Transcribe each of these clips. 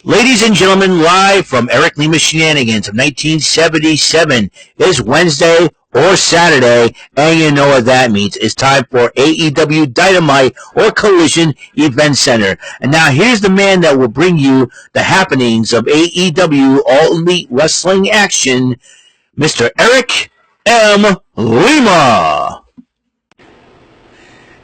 Ladies and gentlemen, live from Eric Lima Shenanigans of 1977 is Wednesday or Saturday, and you know what that means. It's time for AEW Dynamite or Collision Event Center. And now here's the man that will bring you the happenings of AEW All Elite Wrestling action, Mr. Eric M. Lima.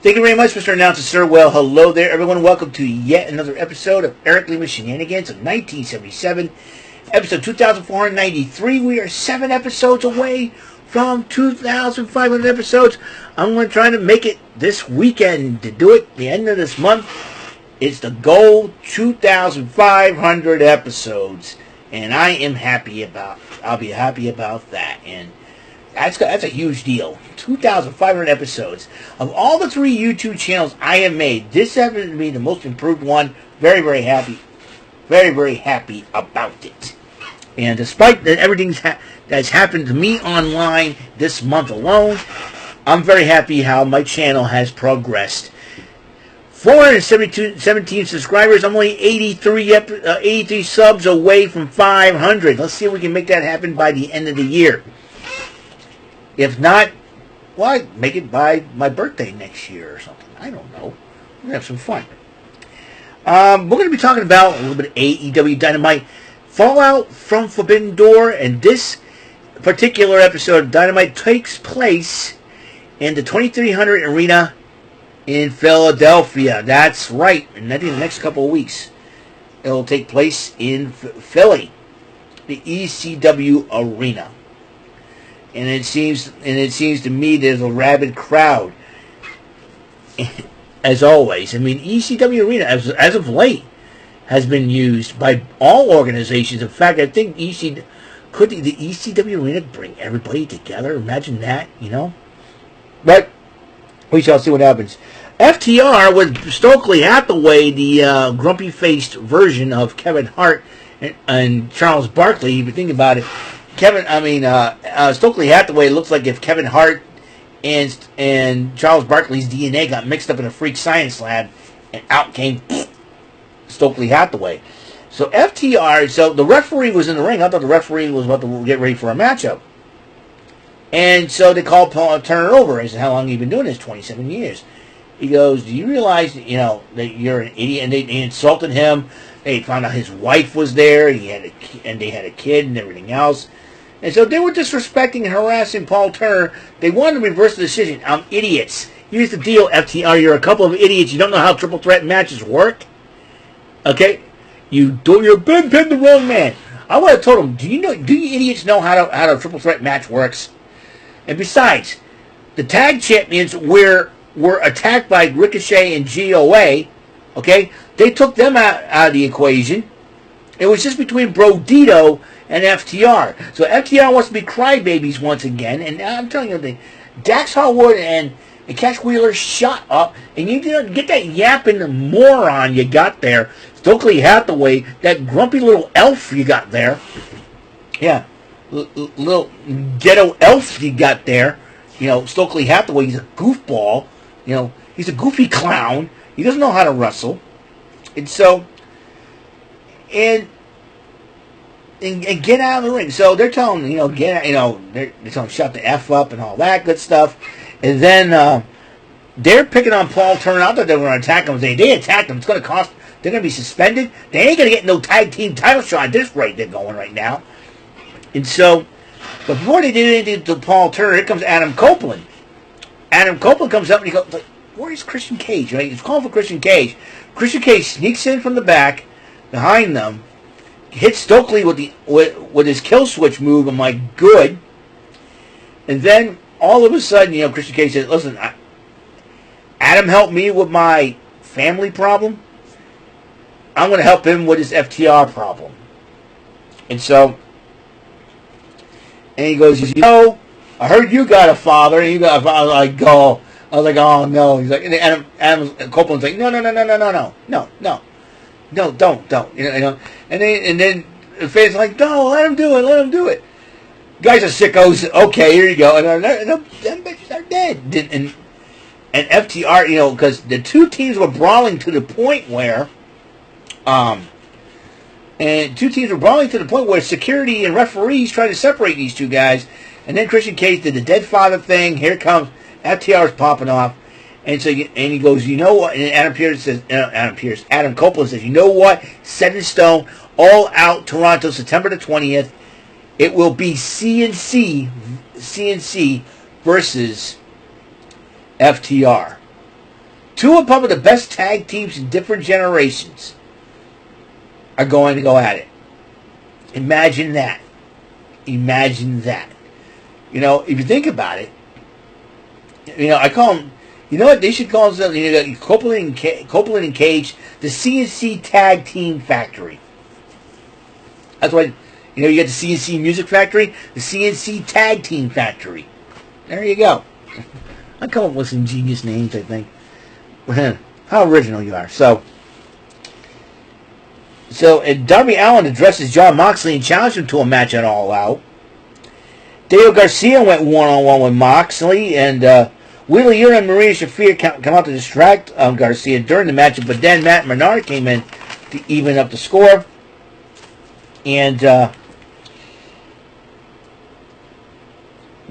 Thank you very much, Mr. Announcer, sir. Well, hello there, everyone. Welcome to yet another episode of Eric Lima Shenanigans of 1977, episode 2493. We are 7 episodes away from 2,500 episodes. I'm going to try to make it this weekend to do it the end of this month. It's the goal, 2,500 episodes, and I am happy about. I'll be happy about that, and that's a huge deal. 2,500 episodes. Of all the 3 YouTube channels I have made, this happens to be the most improved one. Very, very happy. Very, very happy about it. And despite everything that's happened to me online this month alone, I'm very happy how my channel has progressed. 417 subscribers. I'm only 83 subs away from 500. Let's see if we can make that happen by the end of the year. If not, well, I'd make it by my birthday next year or something. I don't know. We're going to have some fun. We're going to be talking about a little bit of AEW Dynamite, Fallout from Forbidden Door, and this particular episode of Dynamite takes place in the 2300 Arena in Philadelphia. That's right. And I think the next couple of weeks, it will take place in Philly, the ECW Arena. And it seems to me there's a rabid crowd, as always. I mean, ECW Arena, as of late, has been used by all organizations. In fact, I think could the ECW Arena bring everybody together? Imagine that, you know? But we shall see what happens. FTR with Stokely Hathaway, the grumpy-faced version of Kevin Hart and Charles Barkley. If you think about it, Stokely Hathaway looks like if Kevin Hart and Charles Barkley's DNA got mixed up in a freak science lab, and out came Stokely Hathaway. So FTR, so the referee was in the ring. I thought the referee was about to get ready for a matchup. And so they called Paul Turner over. I said, how long have you been doing this? 27 years. He goes, do you realize, that you're an idiot? And they insulted him. They found out his wife was there. They had a kid and everything else. And so they were disrespecting and harassing Paul Turner. They wanted to reverse the decision. Idiots. Here's the deal, FTR. You're a couple of idiots. You don't know how triple threat matches work. Okay? You're pinned the wrong man. I would have told him, do you idiots know how a triple threat match works? And besides, the tag champions were attacked by Ricochet and GOA. Okay? They took them out of the equation. It was just between Brodito and FTR. So FTR wants to be crybabies once again. And I'm telling you, Dax Harwood and Cash Wheeler shut up. And you didn't get that yapping moron you got there. Stokely Hathaway, that grumpy little elf you got there. Yeah, little ghetto elf you got there. Stokely Hathaway, he's a goofball. He's a goofy clown. He doesn't know how to wrestle. And so, and get out of the ring. So they're telling him, they're telling him shut the F up and all that good stuff. And then they're picking on Paul Turner. I thought they were going to attack him. They attacked him. It's going to cost. They're going to be suspended. They ain't going to get no tag team title shot at this rate they're going right now. And so, but before they did anything to Paul Turner, here comes Adam Copeland. Adam Copeland comes up and he goes, like, where's Christian Cage? Right? He's calling for Christian Cage. Christian Cage sneaks in from the back, behind them, hits Stokely with his kill switch move. I'm like, good. And then all of a sudden, Christian Cage says, listen, Adam helped me with my family problem. I'm going to help him with his FTR problem. And so, and he goes, I heard you got a father, and you got a father. I was like, oh no. He's like, and Adam Copeland's like, no, don't. And then the fans like, no, let him do it. Guys are sickos. Okay, here you go. And them bitches are dead. And FTR, because the two teams were brawling to the point where And two teams were brawling to the point where security and referees tried to separate these two guys. And then Christian Cage did the dead father thing. Here comes FTR's popping off. And so, and he goes, you know what? And Adam Copeland says, you know what? Set in stone, all out Toronto, September the 20th. It will be CNC versus FTR. Two of probably the best tag teams in different generations are going to go at it. Imagine that. Imagine that. You know, if you think about it, you know, I call them, you know what, they should call themselves, you know, Copeland and Cage, the CNC Tag Team Factory. That's why, you know, you get the CNC Music Factory, the CNC Tag Team Factory. There you go. I come up with some genius names, I think. How original you are. So Darby Allin addresses Jon Moxley and challenged him to a match at All Out. Daniel Garcia went one-on-one with Moxley, and Wheeler Yuta and Maria Shafir come out to distract Garcia during the match, but then Matt Menard came in to even up the score. And to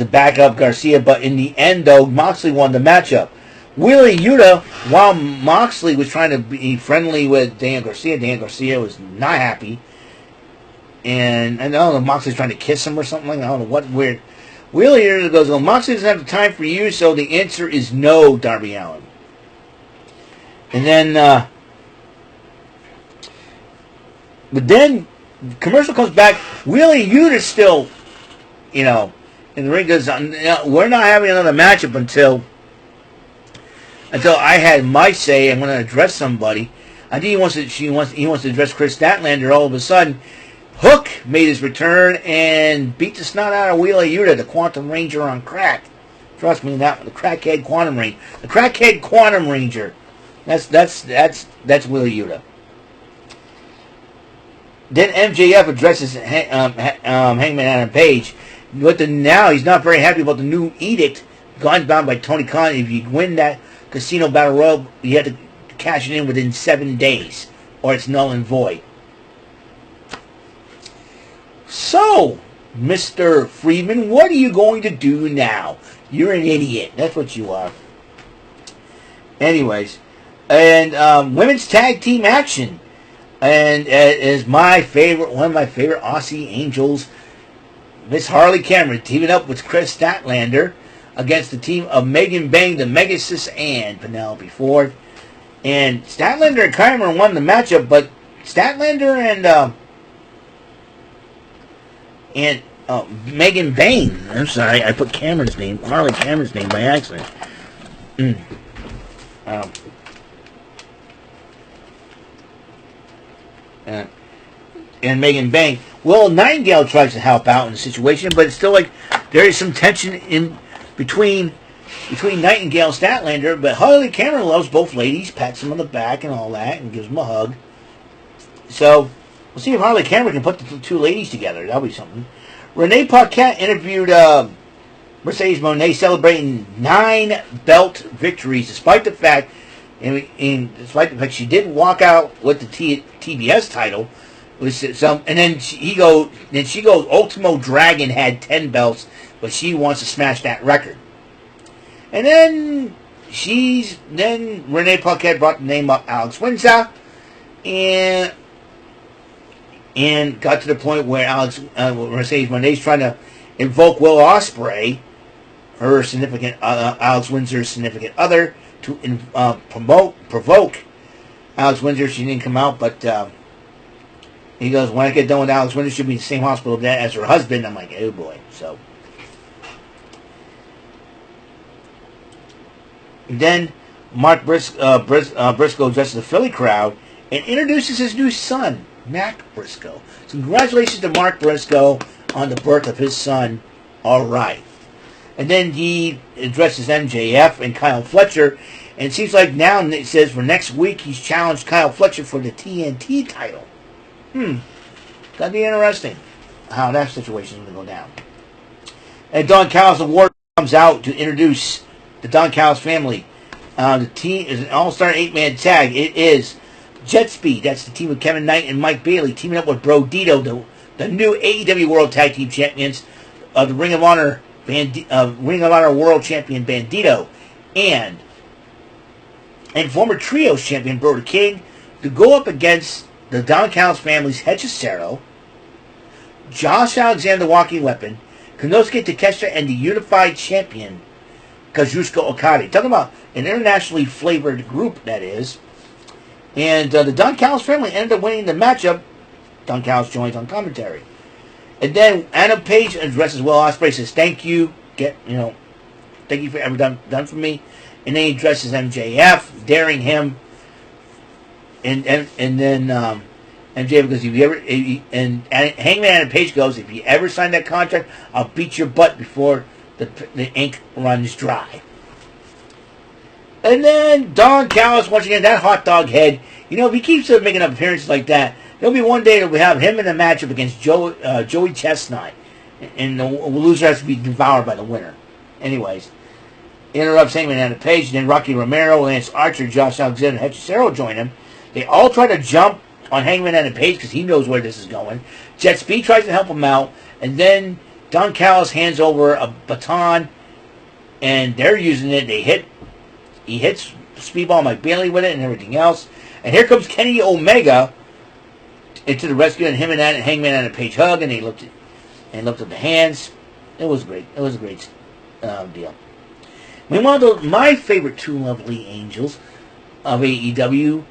back up Garcia, but in the end, though, Moxley won the matchup. Wheeler Yuta, while Moxley was trying to be friendly with Dan Garcia was not happy. And I don't know, Moxley's trying to kiss him or something like that. I don't know what weird. Wheeler Yuta goes, well, Moxley doesn't have the time for you, so the answer is no, Darby Allin. And then, but then, commercial comes back. Wheeler Yuta's still, you know, in the ring. Goes, we're not having another matchup until I had my say. I'm going to address somebody. I think he wants to address Chris Statlander. All of a sudden, Hook made his return and beat the snot out of Wheeler Yuta, the Quantum Ranger on crack. Trust me, that the crackhead Quantum Ranger. The crackhead Quantum Ranger. That's Wheeler Yuta. Then MJF addresses Hangman Adam Page. Now he's not very happy about the new edict gone down by Tony Khan. If you win that Casino Battle Royal, you have to cash it in within 7 days, or it's null and void. So, Mr. Friedman, what are you going to do now? You're an idiot. That's what you are. Anyways, and women's tag team action. And is one of my favorite Aussie Angels, Miss Harley Cameron, teaming up with Chris Statlander against the team of Megan Bang, the Megasis, and Penelope Ford. And Statlander and Cameron won the matchup, but Statlander and Megan Bang, I'm sorry, I put Harley Cameron's name by accident. And Megan Bang. Well, Nightingale tries to help out in the situation, but it's still like there is some tension in between Nightingale and Statlander. But Harley Cameron loves both ladies, pats them on the back and all that, and gives them a hug. So we'll see if Harley Cameron can put the two ladies together. That'll be something. Renee Paquette interviewed Mercedes Moné, celebrating 9 belt victories, despite the fact she did walk out with the TBS title. And then she goes, Ultimo Dragon had 10 belts, but she wants to smash that record. And then Renee Paquette brought the name up Alex Windsor, and got to the point where Mercedes Moné's trying to invoke Will Ospreay, her significant Alex Windsor's significant other, to provoke Alex Windsor. She didn't come out, but he goes, when I get done with Alex Windsor, she'll be in the same hospital as her husband. I'm like, oh boy. So then Mark Briscoe addresses the Philly crowd and introduces his new son, Mac Briscoe. So congratulations to Mark Briscoe on the birth of his son. All right. And then he addresses MJF and Kyle Fletcher. And it seems like now, it says for next week, he's challenged Kyle Fletcher for the TNT title. That'd be interesting how that situation is going to go down. And Don Callis Award comes out to introduce the Don Callis family. The team is an all-star 8-man tag. It is Jet Speed, that's the team with Kevin Knight and Mike Bailey, teaming up with Bro Dito, the new AEW World Tag Team Champions, the Ring of Honor World Champion Bandito, and former Trios Champion Brody King, to go up against the Don Callis family's Hechicero, Josh Alexander, the Walking Weapon, Konosuke Takeshita, and the Unified Champion Kazuchika Okada. Talking about an internationally flavored group, that is. And the Don Callis family ended up winning the matchup. Don Callis joins on commentary. And then Anna Page addresses Will Ospreay, says, thank you. Thank you for everything done for me. And then he addresses MJF, daring him. And then MJF goes, if you ever, and Hangman Adam Page goes, if you ever sign that contract, I'll beat your butt before the ink runs dry. And then Don Callis, once again, that hot dog head, if he keeps making up appearances like that, there'll be one day that we have him in a matchup against Joey Chestnut, and the loser has to be devoured by the winner. Anyways, interrupts Hangman Adam Page, and then Rocky Romero, Lance Archer, Josh Alexander, and Hechicero join him. They all try to jump on Hangman Adam Page because he knows where this is going. Jet Speed tries to help him out, and then Don Callis hands over a baton, and they're using it. He hits Speedball Mike Bailey with it and everything else. And here comes Kenny Omega into the rescue, and him and Hangman Adam Page hug, and they looked at the hands. It was great. It was a great deal. Meanwhile, my favorite two lovely angels of AEW,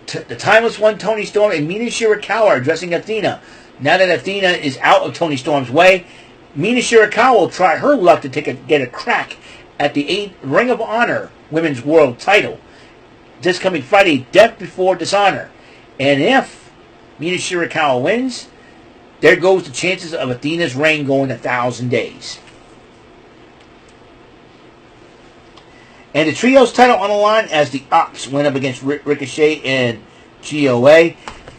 the Timeless One, Toni Storm, and Mina Shirakawa are addressing Athena. Now that Athena is out of Toni Storm's way, Mina Shirakawa will try her luck to get a crack at the Ring of Honor Women's World title this coming Friday, Death Before Dishonor. And if Mina Shirakawa wins, there goes the chances of Athena's reign going 1,000 days. And the Trios title on the line as the Ops went up against Ricochet and GOA.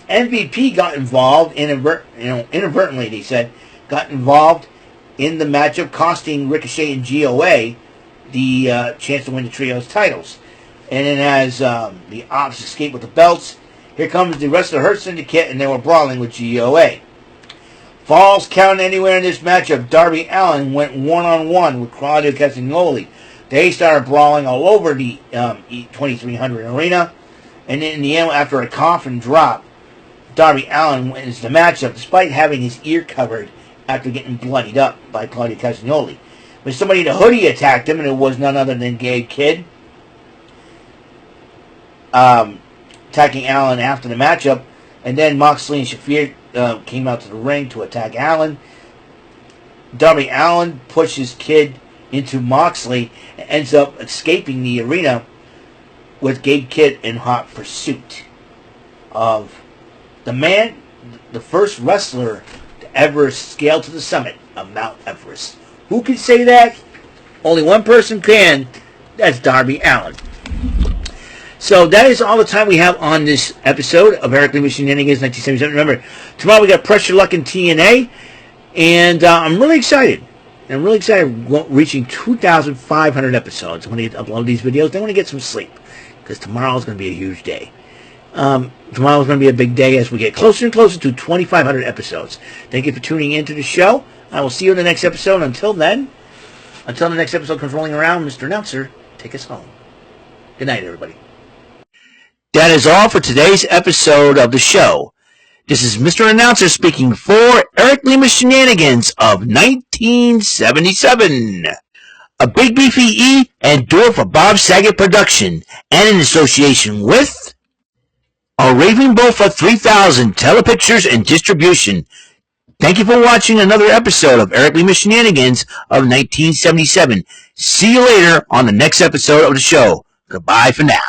MVP got involved, inadvertently, they said, got involved in the matchup, costing Ricochet and GOA the chance to win the Trios titles. And then as the Ops escaped with the belts, here comes the rest of the Hurt Syndicate, and they were brawling with GOA. Falls count anywhere in this matchup. Darby Allin went one-on-one with Claudio Castagnoli. They started brawling all over the 2300 arena. And in the end, after a coffin drop, Darby Allin wins the matchup despite having his ear covered after getting bloodied up by Claudio Castagnoli. But somebody in a hoodie attacked him, and it was none other than Gabe Kidd. Attacking Allin after the matchup. And then Moxley and Shafir came out to the ring to attack Allin. Darby Allin pushes Kidd into Moxley and ends up escaping the arena with Gabe Kidd in hot pursuit of the first wrestler to ever scale to the summit of Mount Everest. Who can say that? Only one person can. That's Darby Allin. So that is all the time we have on this episode of Eric Lima Shenanigans 1977. Remember, tomorrow we got Pressure Luck in TNA, and I'm really excited. I'm really excited reaching 2,500 episodes. I'm going to upload these videos. Then I'm going to get some sleep, because tomorrow is going to be a huge day. Tomorrow is going to be a big day as we get closer and closer to 2,500 episodes. Thank you for tuning into the show. I will see you in the next episode. Until then, until the next episode comes rolling around, Mr. Announcer, take us home. Good night, everybody. That is all for today's episode of the show. This is Mr. Announcer speaking for Eric Lima Shenanigans of 1977. A Big Beefy E and Dorf for Bob Saget production, and in association with a Raving Bull for 3000 Telepictures and Distribution. Thank you for watching another episode of Eric Lima Shenanigans of 1977. See you later on the next episode of the show. Goodbye for now.